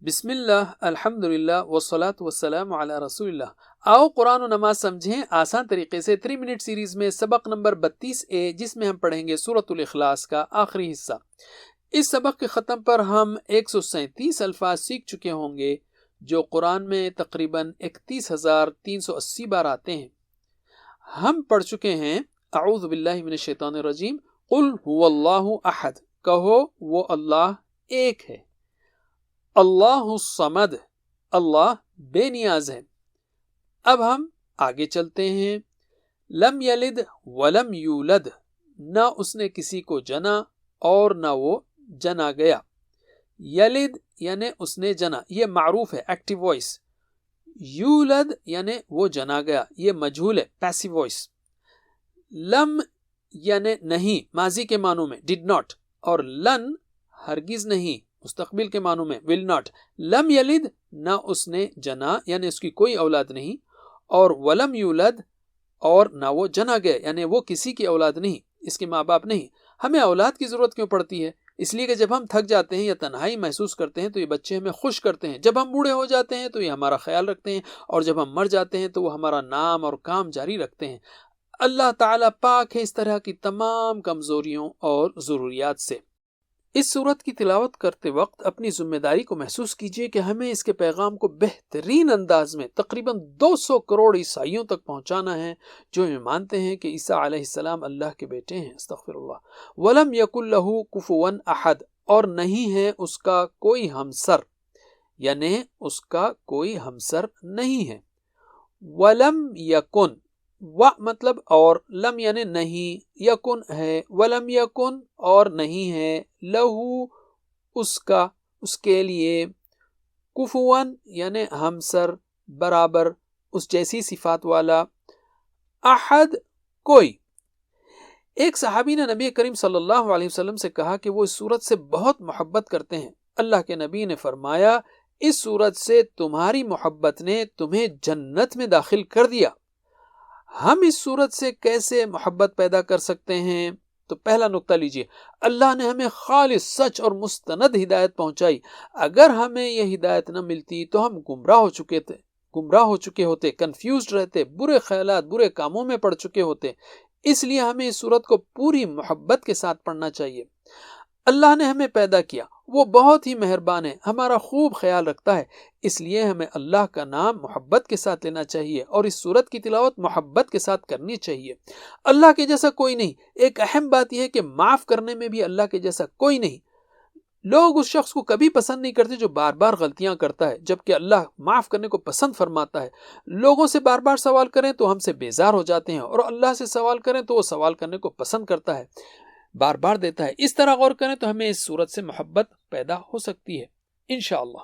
بسم اللہ الحمدللہ والصلاة والسلام علی رسول اللہ۔ آؤ قرآن و نماز سمجھیں آسان طریقے سے 3 منٹ سیریز میں سبق نمبر 32A، جس میں ہم پڑھیں گے سورۃ الاخلاص کا آخری حصہ۔ اس سبق کے ختم پر ہم 137 الفاظ سیکھ چکے ہوں گے جو قرآن میں تقریباً 31,380 بار آتے ہیں۔ ہم پڑھ چکے ہیں اعوذ باللہ من الشیطان الرجیم، قل هو اللہ احد، کہو وہ اللہ ایک ہے۔ اللہ الصمد، اللہ بے نیاز ہے۔ اب ہم آگے چلتے ہیں۔ لم یلد ولم یولد، نہ اس نے کسی کو جنا اور نہ وہ جنا گیا۔ یلد یعنی اس نے جنا، یہ معروف ہے ایکٹیو وائس۔ یولد یعنی وہ جنا گیا، یہ مجہول ہے پیسیو وائس۔ لم یعنی نہیں، ماضی کے معنوں میں ڈڈ ناٹ، اور لن ہرگز نہیں، مستقبل کے معنوں میں will not۔ لم یلد، نہ اس نے جنا یعنی اس کی کوئی اولاد نہیں، اور ولم یولد، اور نہ وہ جنا گیا یعنی وہ کسی کی اولاد نہیں، اس کے ماں باپ نہیں۔ ہمیں اولاد کی ضرورت کیوں پڑتی ہے؟ اس لیے کہ جب ہم تھک جاتے ہیں یا تنہائی محسوس کرتے ہیں تو یہ بچے ہمیں خوش کرتے ہیں، جب ہم بوڑھے ہو جاتے ہیں تو یہ ہمارا خیال رکھتے ہیں، اور جب ہم مر جاتے ہیں تو وہ ہمارا نام اور کام جاری رکھتے ہیں۔ اللہ تعالیٰ پاک ہے اس طرح کی تمام کمزوریوں اور ضروریات سے۔ اس سورت کی تلاوت کرتے وقت اپنی ذمہ داری کو محسوس کیجئے کہ ہمیں اس کے پیغام کو بہترین انداز میں تقریباً 200 کروڑ عیسائیوں تک پہنچانا ہے جو یہ مانتے ہیں کہ عیسیٰ علیہ السلام اللہ کے بیٹے ہیں۔ استغفر اللہ۔ وَلَمْ يَكُنْ لَهُ كُفُوًا أَحَدٌ، اور نہیں ہے اس کا کوئی ہمسر، یعنی اس کا کوئی ہمسر نہیں ہے۔ وَلَمْ يَكُنْ، و مطلب اور، لم یعنی نہیں، یکن ہے، ولم یکن اور نہیں ہے، لہو اس کا، اس کے لیے، کفوان یعنی ہمسر، برابر، اس جیسی صفات والا، احد کوئی۔ ایک صحابی نے نبی کریم صلی اللہ علیہ وسلم سے کہا کہ وہ اس سورت سے بہت محبت کرتے ہیں۔ اللہ کے نبی نے فرمایا اس سورت سے تمہاری محبت نے تمہیں جنت میں داخل کر دیا۔ ہم اس صورت سے کیسے محبت پیدا کر سکتے ہیں؟ تو پہلا نقطہ لیجئے، اللہ نے ہمیں خالص سچ اور مستند ہدایت پہنچائی۔ اگر ہمیں یہ ہدایت نہ ملتی تو ہم گمراہ ہو چکے ہوتے، کنفیوزڈ رہتے، برے خیالات، برے کاموں میں پڑ چکے ہوتے۔ اس لیے ہمیں اس صورت کو پوری محبت کے ساتھ پڑھنا چاہیے۔ اللہ نے ہمیں پیدا کیا، وہ بہت ہی مہربان ہے، ہمارا خوب خیال رکھتا ہے، اس لیے ہمیں اللہ کا نام محبت کے ساتھ لینا چاہیے اور اس سورت کی تلاوت محبت کے ساتھ کرنی چاہیے۔ اللہ کے جیسا کوئی نہیں۔ ایک اہم بات یہ ہے کہ معاف کرنے میں بھی اللہ کے جیسا کوئی نہیں۔ لوگ اس شخص کو کبھی پسند نہیں کرتے جو بار بار غلطیاں کرتا ہے، جبکہ اللہ معاف کرنے کو پسند فرماتا ہے۔ لوگوں سے بار بار سوال کریں تو ہم سے بیزار ہو جاتے ہیں، اور اللہ سے سوال کریں تو وہ سوال کرنے کو پسند کرتا ہے، بار بار دیتا ہے۔ اس طرح غور کریں تو ہمیں اس صورت سے محبت پیدا ہو سکتی ہے انشاءاللہ۔